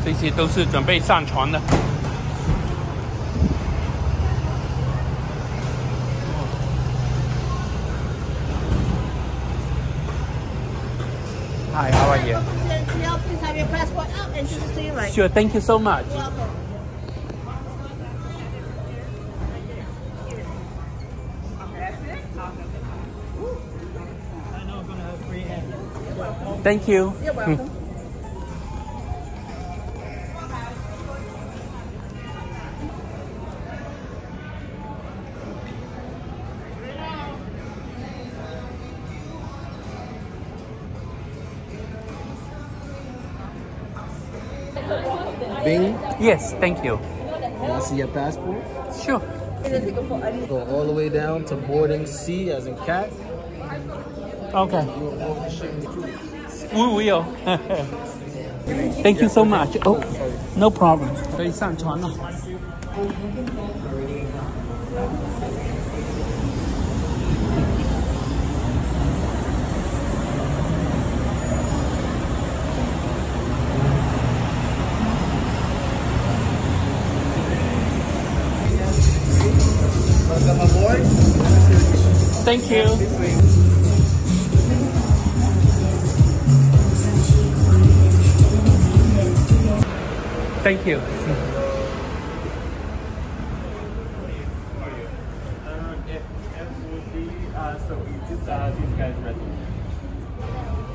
这些都是准备上船的。Hi, how are you? Please have your passport out and just see right. Sure, thank you so much. Thank you. You're welcome. Bing, Yes, thank you. can I see your passport? Sure. Go all the way down to boarding C as in cat. Okay. We will. Thank you so much. Oh, no problem. 可以上船了。Welcome aboard. Thank you. Thank you. So these guys ready.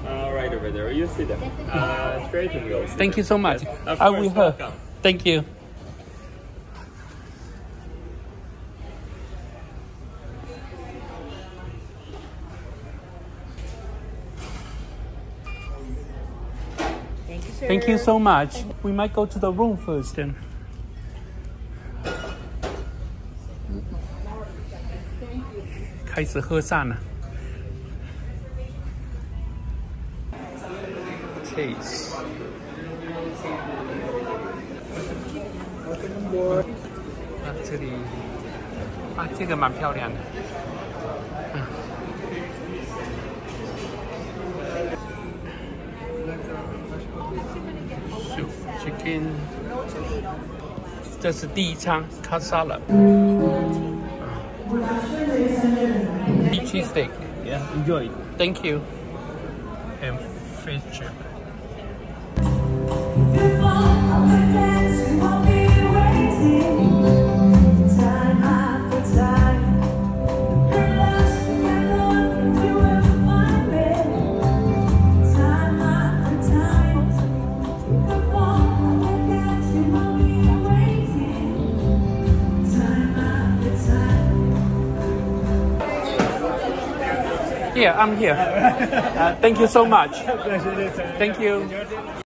Right over there. You sit down. Straight and go. Thank you so much. Yes, of I course, will help. welcome. Thank you. Thank you so much. We might go to the room first then. Taste. Welcome aboard. 这里这个蛮漂亮的。Soup, chicken. 这是第一餐 ，cut salad. Cheese steak. Yeah, enjoy. Thank you. And fish chip. Yeah, I'm here. Thank you so much. Thank you.